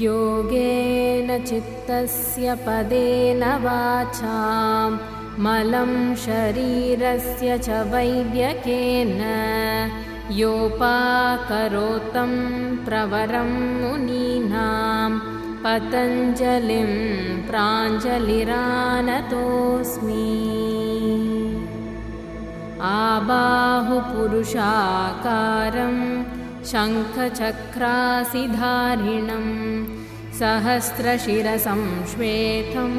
योगेन चित्तस्य पदेन वाचां मलं शरीरस्य च वैद्यकेन योपाकरोतं प्रवरं मुनीनां पतञ्जलिं प्राञ्जलिरानतोऽस्मि। आबाहुपुरुषाकारं शङ्खचक्रासिधारिणं सहस्रशिरसं श्वेतं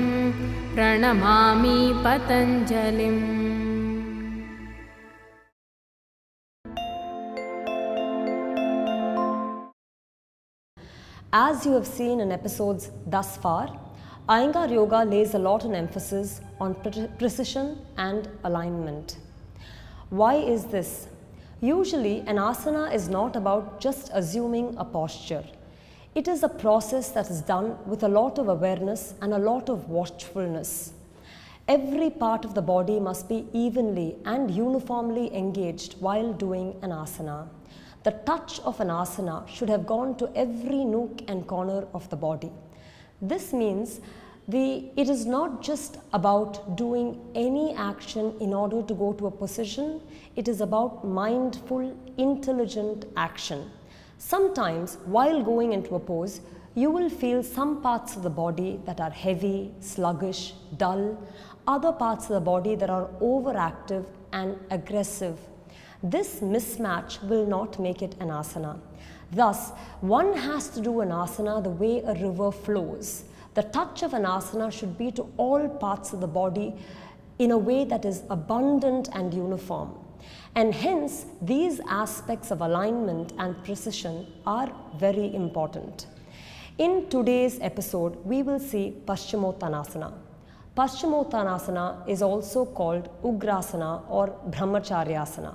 प्रणमामि पतञ्जलिम्। As you have seen in episodes thus far, Iyengar Yoga lays a lot of emphasis on precision and alignment. Why is this? Usually, an asana is not about just assuming a posture. It is a process that is done with a lot of awareness and a lot of watchfulness. Every part of the body must be evenly and uniformly engaged while doing an asana. The touch of an asana should have gone to every nook and corner of the body. This means it is not just about doing any action in order to go to a position, it is about mindful, intelligent action. Sometimes while going into a pose, you will feel some parts of the body that are heavy, sluggish, dull, other parts of the body that are overactive and aggressive. This mismatch will not make it an asana. Thus, one has to do an asana the way a river flows. The touch of an asana should be to all parts of the body in a way that is abundant and uniform. And hence, these aspects of alignment and precision are very important. In today's episode, we will see Paschimottanasana. Paschimottanasana is also called Ugrasana or Brahmacharyasana,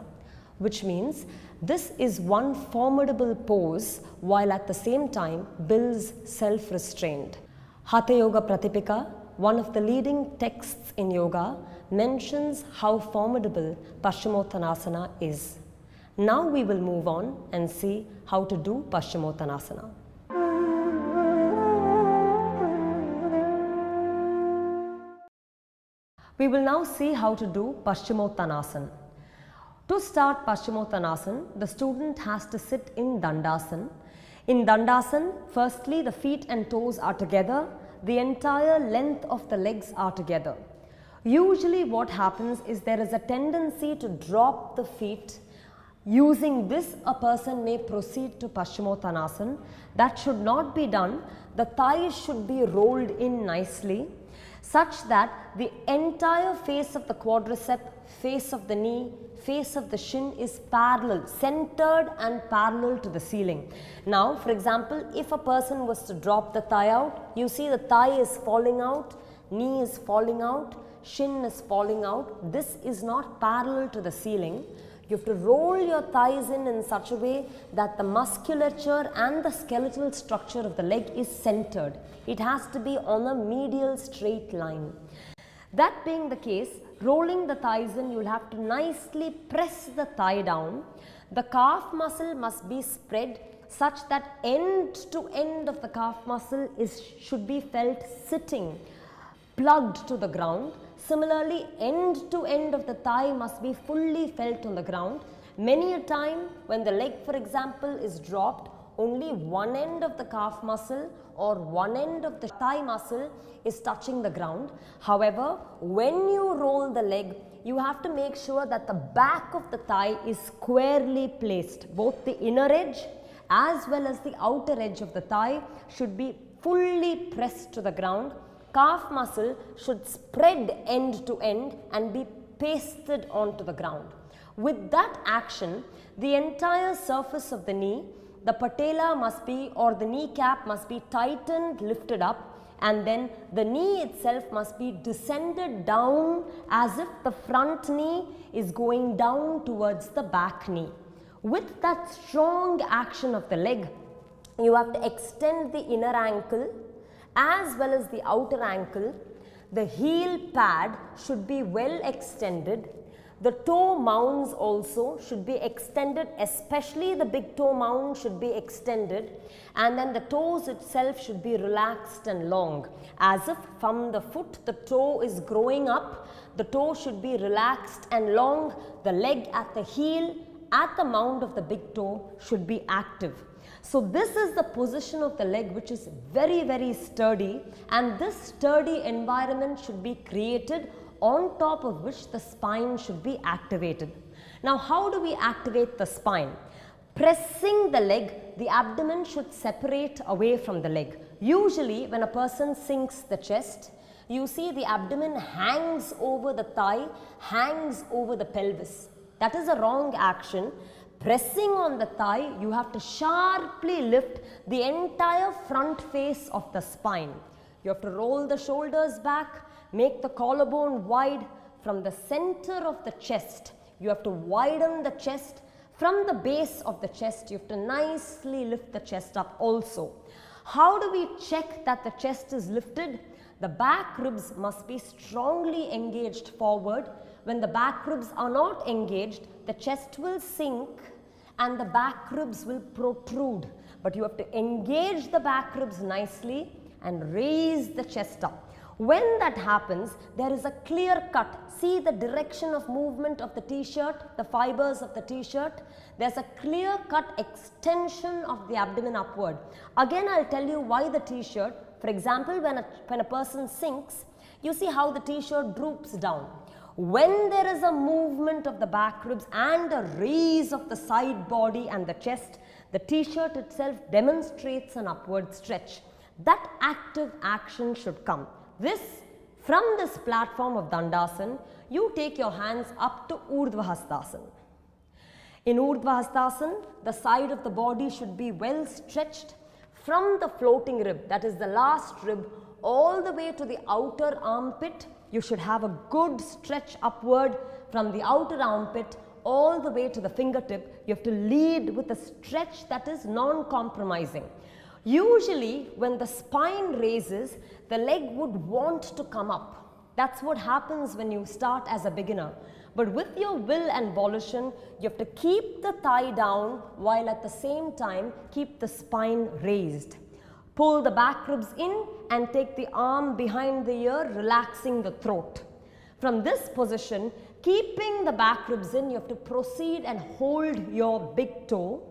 which means this is one formidable pose while at the same time builds self-restraint. Hatha Yoga Pratipika, one of the leading texts in yoga, mentions how formidable Paschimottanasana is. Now we will move on and see how to do Paschimottanasana. We will now see how to do Paschimottanasana. To start Paschimottanasana, the student has to sit in Dandasana. In Dandasana, firstly the feet and toes are together, the entire length of the legs are together. Usually what happens is there is a tendency to drop the feet. Using this, a person may proceed to Paschimottanasana. That should not be done. The thighs should be rolled in nicely such that the entire face of the quadricep, face of the knee, face of the shin is parallel, centered and parallel to the ceiling. Now, for example, if a person was to drop the thigh out, you see the thigh is falling out, knee is falling out, shin is falling out. This is not parallel to the ceiling. You have to roll your thighs in such a way that the musculature and the skeletal structure of the leg is centered. It has to be on a medial straight line. That being the case, rolling the thighs in, you will have to nicely press the thigh down. The calf muscle must be spread such that end to end of the calf muscle should be felt sitting, plugged to the ground. Similarly, end to end of the thigh must be fully felt on the ground. Many a time when the leg, for example, is dropped, only one end of the calf muscle or one end of the thigh muscle is touching the ground. However, when you roll the leg, you have to make sure that the back of the thigh is squarely placed. Both the inner edge as well as the outer edge of the thigh should be fully pressed to the ground. Calf muscle should spread end to end and be pasted onto the ground. With that action, the entire surface of the knee, the patella must be, or the kneecap must be tightened, lifted up, and then the knee itself must be descended down as if the front knee is going down towards the back knee. With that strong action of the leg, you have to extend the inner ankle as well as the outer ankle. The heel pad should be well extended. The toe mounds also should be extended, especially the big toe mound should be extended, and then the toes itself should be relaxed and long, as if from the foot the toe is growing up. The toe should be relaxed and long, the leg at the heel, at the mound of the big toe should be active. So this is the position of the leg, which is very, very sturdy, and this sturdy environment should be created, on top of which the spine should be activated. Now, how do we activate the spine? Pressing the leg, the abdomen should separate away from the leg. Usually when a person sinks the chest, you see the abdomen hangs over the thigh, hangs over the pelvis. That is a wrong action. Pressing on the thigh, you have to sharply lift the entire front face of the spine. You have to roll the shoulders back, make the collarbone wide. From the center of the chest, you have to widen the chest. From the base of the chest, you have to nicely lift the chest up also. How do we check that the chest is lifted? The back ribs must be strongly engaged forward. When the back ribs are not engaged, the chest will sink and the back ribs will protrude. But you have to engage the back ribs nicely and raise the chest up. When that happens, there is a clear cut. See the direction of movement of the t-shirt, the fibers of the t-shirt. There's a clear cut extension of the abdomen upward. Again, I'll tell you why the t-shirt. For example, when a person sinks, you see how the t-shirt droops down. When there is a movement of the back ribs and a raise of the side body and the chest, the t-shirt itself demonstrates an upward stretch. That active action should come. From this platform of Dandasana, you take your hands up to Urdhva Hastasana. In Urdhva Hastasana, the side of the body should be well stretched from the floating rib, that is the last rib, all the way to the outer armpit. You should have a good stretch upward from the outer armpit all the way to the fingertip. You have to lead with a stretch that is non-compromising. Usually, when the spine raises, the leg would want to come up. That's what happens when you start as a beginner. But with your will and volition, you have to keep the thigh down while at the same time keep the spine raised. Pull the back ribs in and take the arm behind the ear, relaxing the throat. From this position, keeping the back ribs in, you have to proceed and hold your big toe.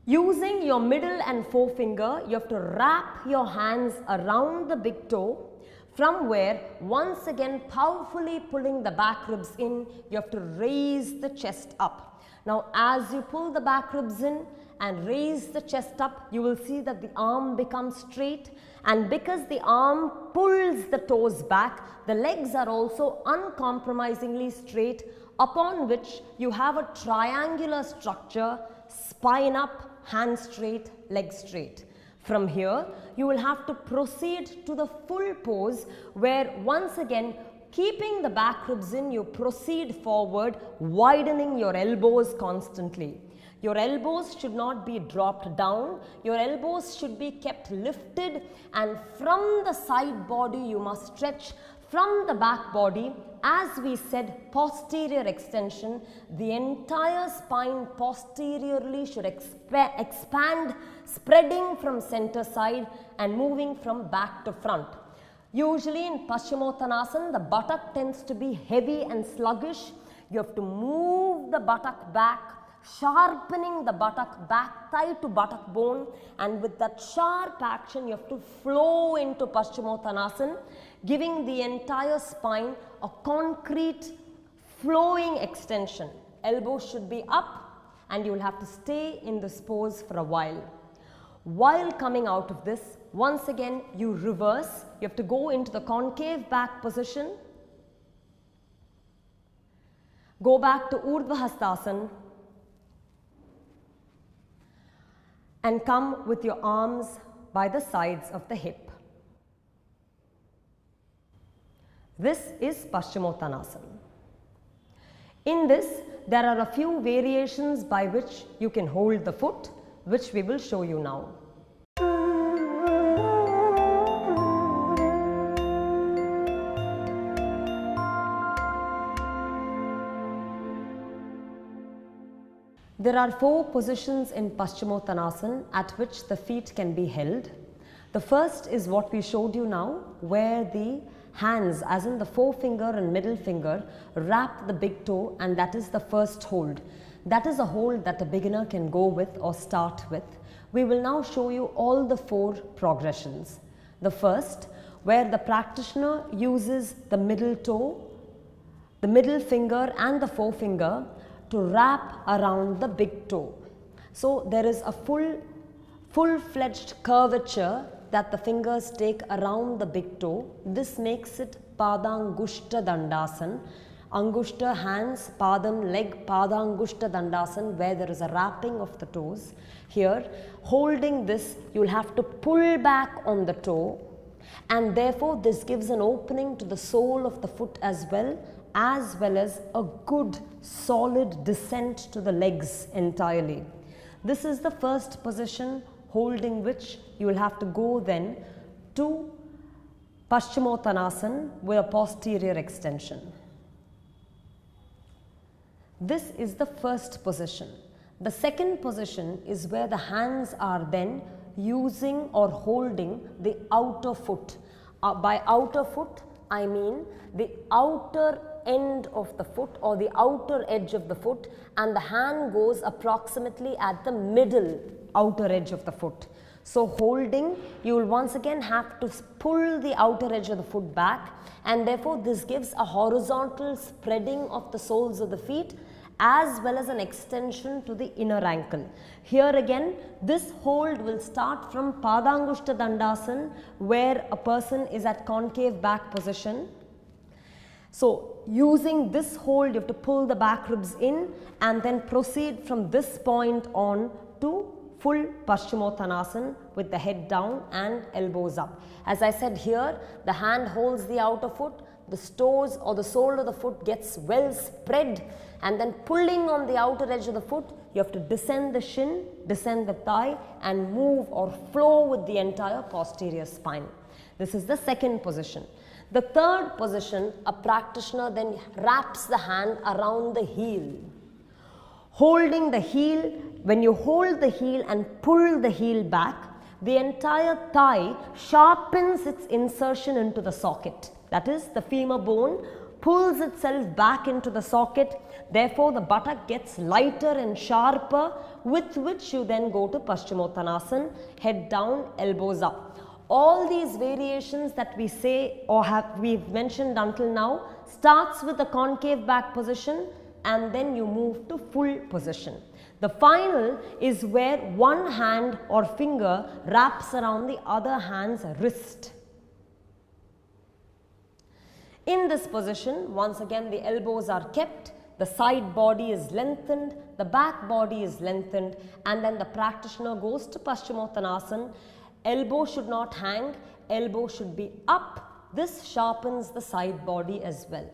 Using your middle and forefinger, you have to wrap your hands around the big toe, from where once again powerfully pulling the back ribs in, you have to raise the chest up. Now as you pull the back ribs in and raise the chest up, you will see that the arm becomes straight, and because the arm pulls the toes back, the legs are also uncompromisingly straight, upon which you have a triangular structure, spine up, hand straight, leg straight. From here, you will have to proceed to the full pose, where once again, keeping the back ribs in, you proceed forward, widening your elbows constantly. Your elbows should not be dropped down, your elbows should be kept lifted, and from the side body you must stretch. From the back body, as we said, posterior extension, the entire spine posteriorly should expand, spreading from center side and moving from back to front. Usually in Paschimottanasana, the buttock tends to be heavy and sluggish. You have to move the buttock back, sharpening the buttock back thigh to buttock bone, and with that sharp action you have to flow into Paschimottanasana, giving the entire spine a concrete flowing extension. Elbows should be up and you will have to stay in this pose for a while. While coming out of this, once again you reverse, you have to go into the concave back position, go back to Urdhva Hastasana, and come with your arms by the sides of the hip. This is Paschimottanasana. In this, there are a few variations by which you can hold the foot, which we will show you now. There are 4 positions in Paschimottanasana at which the feet can be held. The first is what we showed you now, where the hands, as in the forefinger and middle finger, wrap the big toe, and that is the first hold. That is a hold that a beginner can go with or start with. We will now show you all the 4 progressions. The first, where the practitioner uses the middle toe, the middle finger and the forefinger to wrap around the big toe. So there is a full-fledged curvature that the fingers take around the big toe. This makes it Padangushta Dandasana. Angushta hands, Padam leg, Padangushta Dandasana, where there is a wrapping of the toes. Here, holding this, you will have to pull back on the toe, and therefore this gives an opening to the sole of the foot as well as a good solid descent to the legs entirely. This is the first position, holding which you will have to go then to Paschimottanasana with a posterior extension. This is the first position. The second position is where the hands are then using or holding the outer foot. By outer foot, I mean the outer end of the foot or the outer edge of the foot, and the hand goes approximately at the middle outer edge of the foot. So holding, you will once again have to pull the outer edge of the foot back, and therefore this gives a horizontal spreading of the soles of the feet as well as an extension to the inner ankle. Here again, this hold will start from Padangushta Dandasana, where a person is at concave back position. So using this hold, you have to pull the back ribs in and then proceed from this point on to full Paschimottanasana with the head down and elbows up. As I said here, the hand holds the outer foot, the toes or the sole of the foot gets well spread, and then pulling on the outer edge of the foot, you have to descend the shin, descend the thigh, and move or flow with the entire posterior spine. This is the second position. The third position, a practitioner then wraps the hand around the heel. Holding the heel, when you hold the heel and pull the heel back, the entire thigh sharpens its insertion into the socket. That is, the femur bone pulls itself back into the socket. Therefore, the buttock gets lighter and sharper, with which you then go to Paschimottanasana, head down, elbows up. All these variations that we say or we've mentioned until now starts with the concave back position, and then you move to full position. The final is where one hand or finger wraps around the other hand's wrist. In this position, once again the elbows are kept, the side body is lengthened, the back body is lengthened, and then the practitioner goes to Paschimottanasana. Elbow should not hang, elbow should be up. This sharpens the side body as well.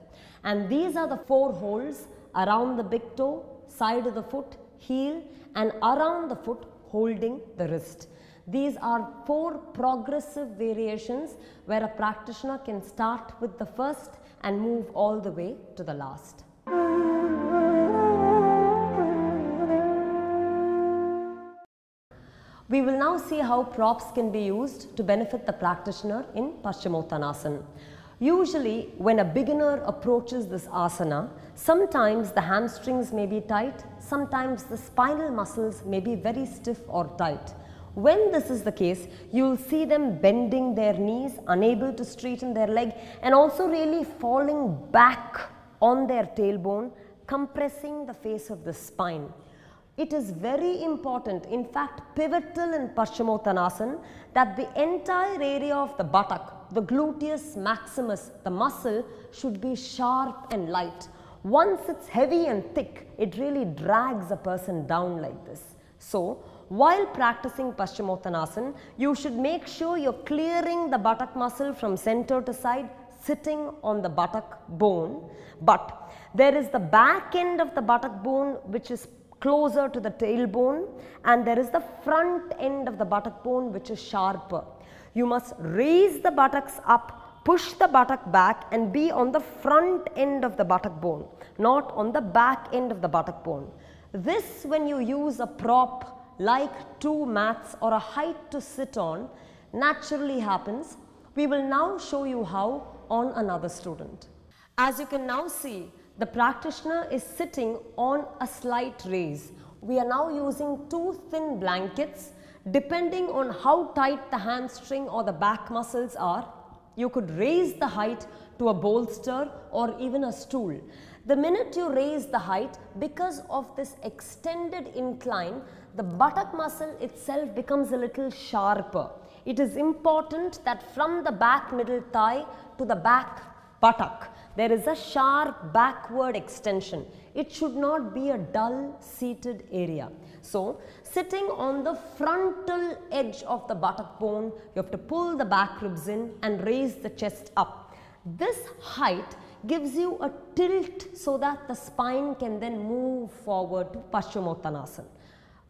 And these are the 4 holds: around the big toe, side of the foot, heel, and around the foot holding the wrist. These are 4 progressive variations where a practitioner can start with the first and move all the way to the last. We will now see how props can be used to benefit the practitioner in Paschimottanasana. Usually, when a beginner approaches this asana, sometimes the hamstrings may be tight, sometimes the spinal muscles may be very stiff or tight. When this is the case, you will see them bending their knees, unable to straighten their leg, and also really falling back on their tailbone, compressing the face of the spine. It is very important, in fact pivotal in Paschimottanasana, that the entire area of the buttock, the gluteus maximus, the muscle, should be sharp and light. Once it's heavy and thick, it really drags a person down like this. So, while practicing Paschimottanasana, you should make sure you're clearing the buttock muscle from center to side, sitting on the buttock bone. But there is the back end of the buttock bone which is closer to the tailbone, and there is the front end of the buttock bone which is sharper. You must raise the buttocks up, push the buttock back, and be on the front end of the buttock bone, not on the back end of the buttock bone. This, when you use a prop like two mats or a height to sit on, naturally happens. We will now show you how on another student. As you can now see, the practitioner is sitting on a slight raise. We are now using two thin blankets. Depending on how tight the hamstring or the back muscles are, you could raise the height to a bolster or even a stool. The minute you raise the height, because of this extended incline, the buttock muscle itself becomes a little sharper. It is important that from the back middle thigh to the back buttock, there is a sharp backward extension. It should not be a dull seated area. So, sitting on the frontal edge of the buttock bone, you have to pull the back ribs in and raise the chest up. This height gives you a tilt so that the spine can then move forward to Paschimottanasana.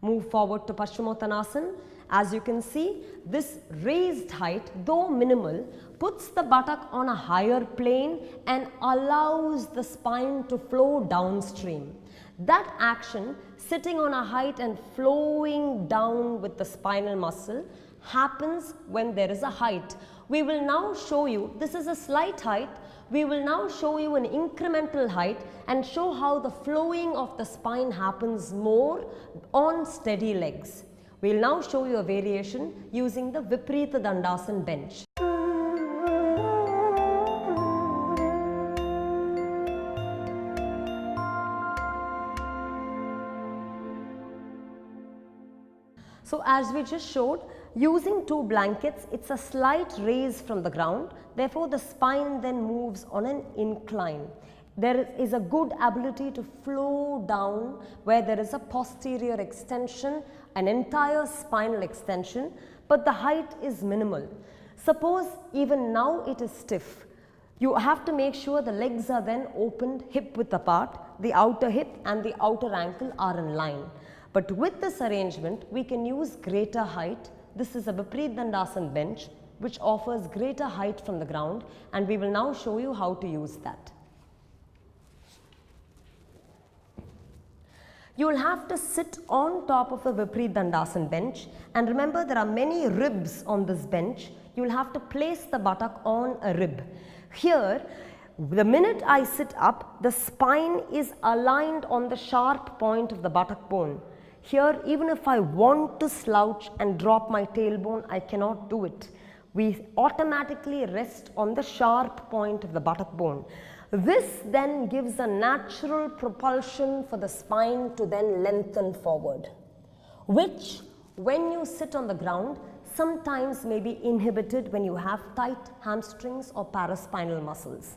Move forward to Paschimottanasana. As you can see, this raised height, though minimal, puts the buttock on a higher plane and allows the spine to flow downstream. That action, sitting on a height and flowing down with the spinal muscle, happens when there is a height. We will now show you, this is a slight height, we will now show you an incremental height and show how the flowing of the spine happens more on steady legs. We will now show you a variation using the Viparita Dandasana bench. So as we just showed, using two blankets, it's a slight raise from the ground. Therefore, the spine then moves on an incline. There is a good ability to flow down where there is a posterior extension, an entire spinal extension, but the height is minimal. Suppose even now it is stiff. You have to make sure the legs are then opened hip width apart, the outer hip and the outer ankle are in line. But with this arrangement, we can use greater height. This is a Viparita Dandasana bench which offers greater height from the ground, and we will now show you how to use that. You will have to sit on top of a Viparita Dandasana bench, and remember there are many ribs on this bench. You will have to place the buttock on a rib. Here, the minute I sit up, the spine is aligned on the sharp point of the buttock bone. Here, even if I want to slouch and drop my tailbone, I cannot do it. We automatically rest on the sharp point of the buttock bone. This then gives a natural propulsion for the spine to then lengthen forward, which when you sit on the ground sometimes may be inhibited when you have tight hamstrings or paraspinal muscles.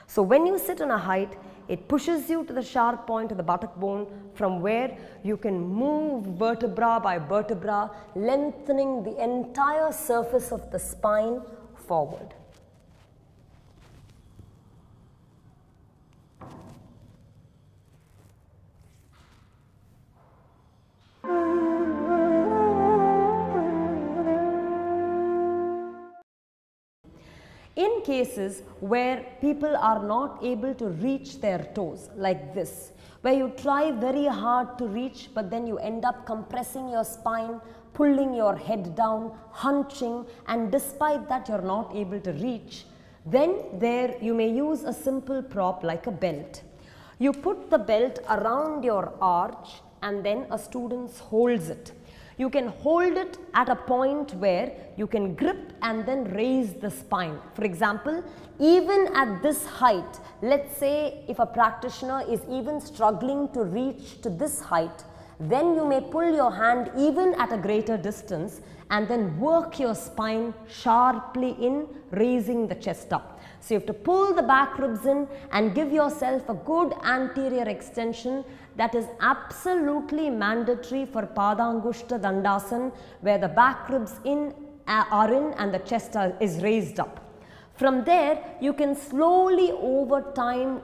So when you sit on a height, it pushes you to the sharp point of the buttock bone from where you can move vertebra by vertebra, lengthening the entire surface of the spine forward. In cases where people are not able to reach their toes like this, where you try very hard to reach but then you end up compressing your spine, pulling your head down, hunching, and despite that you're not able to reach, then there you may use a simple prop like a belt. You put the belt around your arch and then a student holds it. You can hold it at a point where you can grip and then raise the spine. For example, even at this height, let's say if a practitioner is even struggling to reach to this height, then you may pull your hand even at a greater distance and then work your spine sharply in, raising the chest up. So you have to pull the back ribs in and give yourself a good anterior extension. That is absolutely mandatory for Padangushta Dandasana, where the back ribs are in and the chest is raised up. From there, you can slowly over time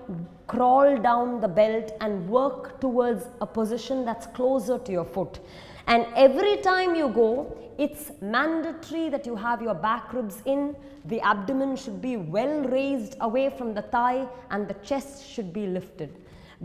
crawl down the belt and work towards a position that's closer to your foot. And every time you go, it's mandatory that you have your back ribs in, the abdomen should be well raised away from the thigh, and the chest should be lifted.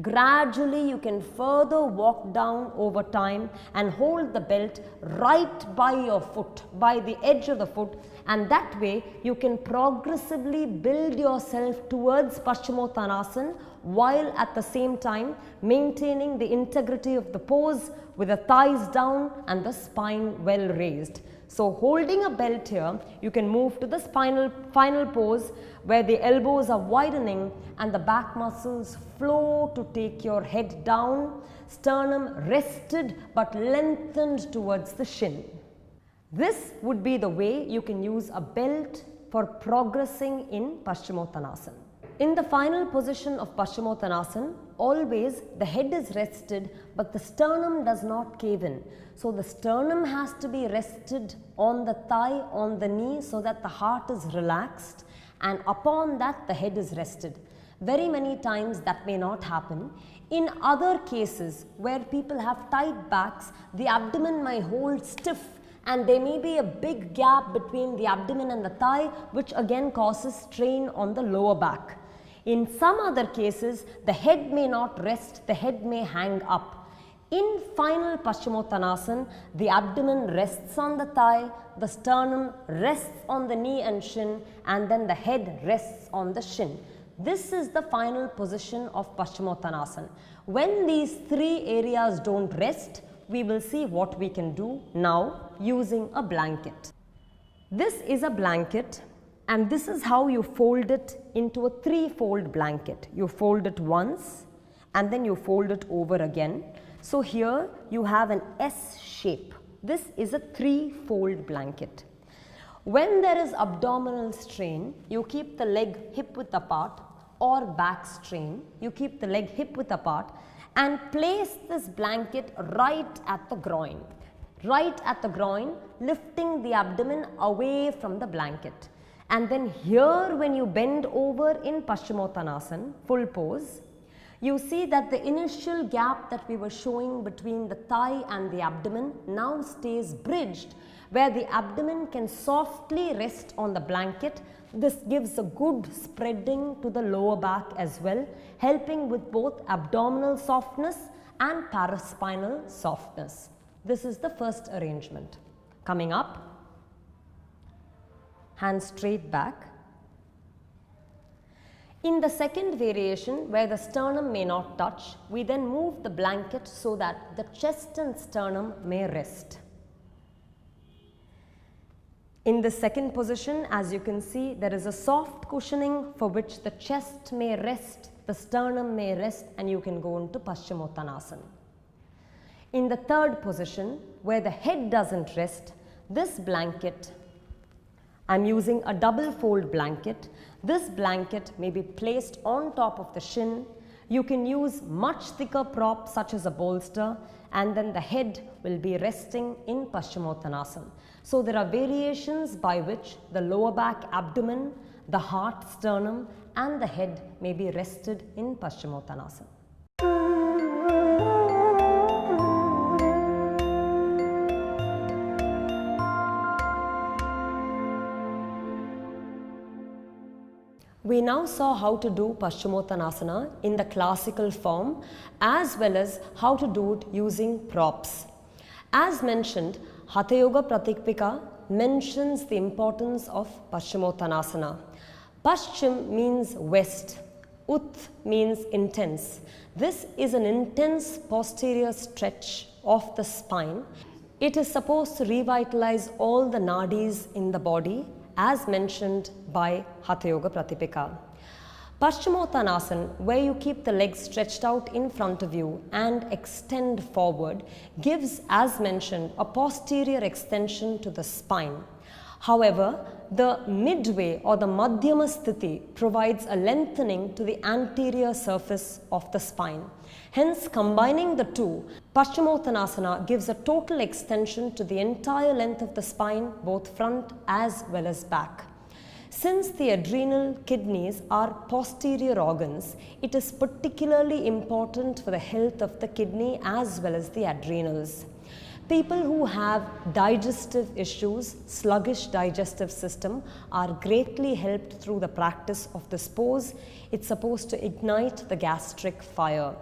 Gradually you can further walk down over time and hold the belt right by your foot, by the edge of the foot, and that way you can progressively build yourself towards Paschimottanasana while at the same time maintaining the integrity of the pose with the thighs down and the spine well raised. So holding a belt here, you can move to the final pose where the elbows are widening and the back muscles flow to take your head down, sternum rested but lengthened towards the shin. This would be the way you can use a belt for progressing in Paschimottanasana. In the final position of Paschimottanasana, always the head is rested but the sternum does not cave in. So the sternum has to be rested on the thigh, on the knee, so that the heart is relaxed, and upon that the head is rested. Very many times that may not happen. In other cases where people have tight backs, the abdomen may hold stiff and there may be a big gap between the abdomen and the thigh, which again causes strain on the lower back. In some other cases, the head may not rest, the head may hang up. In final Paschimottanasana, the abdomen rests on the thigh, the sternum rests on the knee and shin, and then the head rests on the shin. This is the final position of Paschimottanasana. When these three areas don't rest, we will see what we can do now using a blanket. This is a blanket, and this is how you fold it into a three-fold blanket. You fold it once and then you fold it over again. So here you have an S shape. This is a three-fold blanket. When there is abdominal strain, you keep the leg hip width apart, or back strain, you keep the leg hip width apart and place this blanket right at the groin. Right at the groin, lifting the abdomen away from the blanket. And then here when you bend over in Paschimottanasana, full pose, you see that the initial gap that we were showing between the thigh and the abdomen now stays bridged, where the abdomen can softly rest on the blanket. This gives a good spreading to the lower back as well, helping with both abdominal softness and paraspinal softness. This is the first arrangement. Coming up, hands straight back. In the second variation, where the sternum may not touch, we then move the blanket so that the chest and sternum may rest. In the second position, as you can see, there is a soft cushioning for which the chest may rest, the sternum may rest, and you can go into Paschimottanasana. In the third position, where the head doesn't rest, this blanket, I'm using a double fold blanket. This blanket may be placed on top of the shin. You can use much thicker prop such as a bolster, and then the head will be resting in Paschimottanasana. So there are variations by which the lower back abdomen, the heart, sternum and the head may be rested in Paschimottanasana. We now saw how to do Paschimottanasana in the classical form as well as how to do it using props. As mentioned, Hatha Yoga Pratikpika mentions the importance of Paschimottanasana. Paschim means west, Ut means intense. This is an intense posterior stretch of the spine. It is supposed to revitalize all the nadis in the body, as mentioned by Hatha Yoga Pratipika. Paschimottanasana, where you keep the legs stretched out in front of you and extend forward, gives, as mentioned, a posterior extension to the spine. However, the midway or the Madhyama Sthiti provides a lengthening to the anterior surface of the spine. Hence, combining the two, Paschimottanasana gives a total extension to the entire length of the spine, both front as well as back. Since the adrenal kidneys are posterior organs, it is particularly important for the health of the kidney as well as the adrenals. People who have digestive issues, sluggish digestive system, are greatly helped through the practice of this pose. It's supposed to ignite the gastric fire.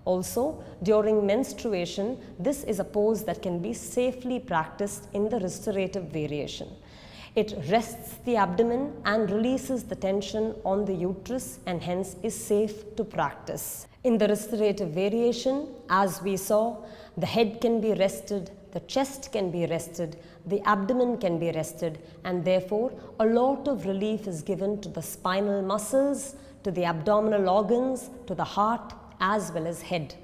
Also, during menstruation, this is a pose that can be safely practiced in the restorative variation. It rests the abdomen and releases the tension on the uterus and hence is safe to practice. In the restorative variation, as we saw, the head can be rested, the chest can be rested, the abdomen can be rested, and therefore a lot of relief is given to the spinal muscles, to the abdominal organs, to the heart as well as head.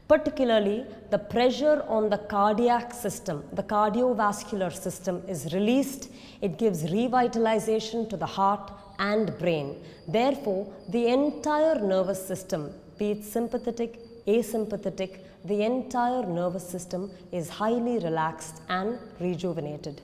Particularly, the pressure on the cardiac system, the cardiovascular system is released. It gives revitalization to the heart and brain. Therefore, the entire nervous system, be it sympathetic, asympathetic, the entire nervous system is highly relaxed and rejuvenated.